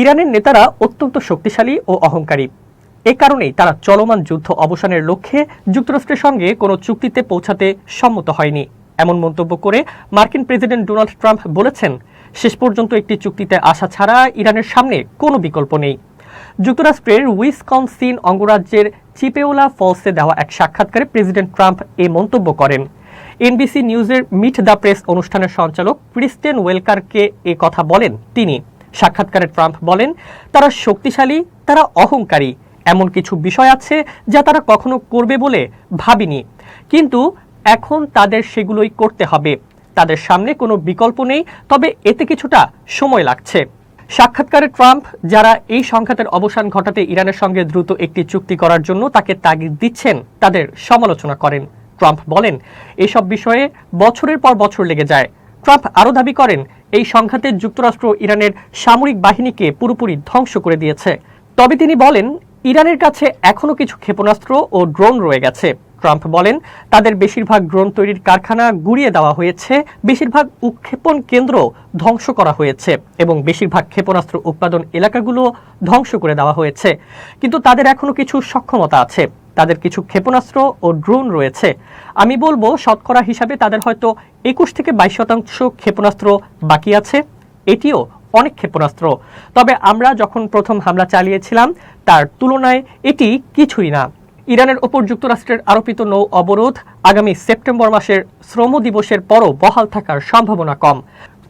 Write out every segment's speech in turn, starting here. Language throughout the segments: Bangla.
ইরানের নেতারা অত্যন্ত শক্তিশালী ও অহংকারী। এ কারণেই তারা চলমান যুদ্ধ অবসানের লক্ষ্যে যুক্তরাষ্ট্রের সঙ্গে কোনো চুক্তিতে পৌঁছাতে সম্মত হয়নি, এমন মন্তব্য করে মার্কিন প্রেসিডেন্ট ডোনাল্ড ট্রাম্প বলেছেন, শেষ পর্যন্ত একটি চুক্তিতে আসা ছাড়া ইরানের সামনে কোনো বিকল্প নেই। যুক্তরাষ্ট্রের উইসকনসিন অঙ্গরাজ্যের চিপেওলা ফলসে দেওয়া এক সাক্ষাৎকারে প্রেসিডেন্ট ট্রাম্প এই মন্তব্য করেন। এনবিসি নিউজের মিট দ্য প্রেস অনুষ্ঠানের সঞ্চালক ক্রিস্টেন ওয়েলকারকে এ কথা বলেন তিনি। সাক্ষাৎকারে ট্রাম্প বলেন, তারা শক্তিশালী, তারা অহংকারী, এমন কিছু বিষয় আছে যা তারা কখনো করবে বলে ভাবিনি, কিন্তু এখন তাদের সেগুলোই করতে হবে। তাদের সামনে কোনো বিকল্প নেই, তবে এতে কিছুটা সময় লাগছে। সাক্ষাৎকারে ট্রাম্প যারা এই সংঘাতের অবসান ঘটাতে ইরানের সঙ্গে দ্রুত একটি চুক্তি করার জন্য তাকে তাগিদ দিচ্ছেন তাদের সমালোচনা করেন। ট্রাম্প বলেন, এসব বিষয়ে বছরের পর বছর লেগে যায়। ট্রাম্প আরও দাবি করেন, এই সংঘাতে যুক্তরাষ্ট্র ইরানের সামরিক বাহিনীকে পুরোপুরি ধ্বংস করে দিয়েছে। তবে তিনি বলেন, ইরানের কাছে এখনও কিছু ক্ষেপণাস্ত্র ও ড্রোন রয়ে গেছে। ট্রাম্প বলেন, তাদের বেশিরভাগ ড্রোন তৈরির কারখানা গুঁড়িয়ে দেওয়া হয়েছে, বেশিরভাগ উৎক্ষেপণ কেন্দ্র ধ্বংস করা হয়েছে এবং বেশিরভাগ ক্ষেপণাস্ত্র উৎপাদন এলাকাগুলো ধ্বংস করে দেওয়া হয়েছে। কিন্তু তাদের এখনও কিছু সক্ষমতা আছে, তাদের কিছু ক্ষেপণাস্ত্র ও ড্রোন রয়েছে। আমি বলবো শতকরা হিসাবে তাদের হয়তো 21 থেকে 22% ক্ষেপণাস্ত্র বাকি আছে। এটিও অনেক ক্ষেপণাস্ত্র, তবে আমরা যখন প্রথম হামলা চালিয়েছিলাম তার তুলনায় এটি কিছুই না। ইরানের ওপর যুক্তরাষ্ট্রের আরোপিত নৌ অবরোধ আগামী সেপ্টেম্বর মাসের শ্রম দিবসের পরও বহাল থাকার সম্ভাবনা কম।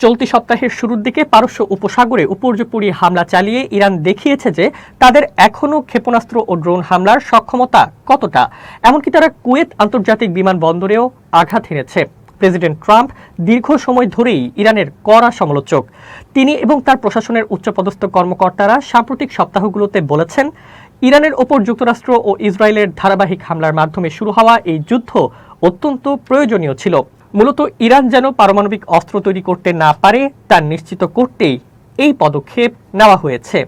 চলতি সপ্তাহের শুরুর দিকে পারস্য উপসাগরে উপর্যুপরি হামলা চালিয়ে ইরান দেখিয়েছে যে তাদের এখনও ক্ষেপণাস্ত্র ও ড্রোন হামলার সক্ষমতা কতটা, এমনকি তারা কুয়েত আন্তর্জাতিক বিমানবন্দরেও আঘাত হেনেছে। প্রেসিডেন্ট ট্রাম্প দীর্ঘ সময় ধরেই ইরানের কড়া সমালোচক। তিনি এবং তার প্রশাসনের উচ্চপদস্থ কর্মকর্তারা সাম্প্রতিক সপ্তাহগুলোতে বলেছেন, ইরানের ওপর যুক্তরাষ্ট্র ও ইসরায়েলের ধারাবাহিক হামলার মাধ্যমে শুরু হওয়া এই যুদ্ধ অত্যন্ত প্রয়োজনীয় ছিল। মূলত ইরান যেন পারমাণবিক অস্ত্র তৈরি করতে না পারে তা নিশ্চিত করতেই এই পদক্ষেপ নেওয়া হয়েছে।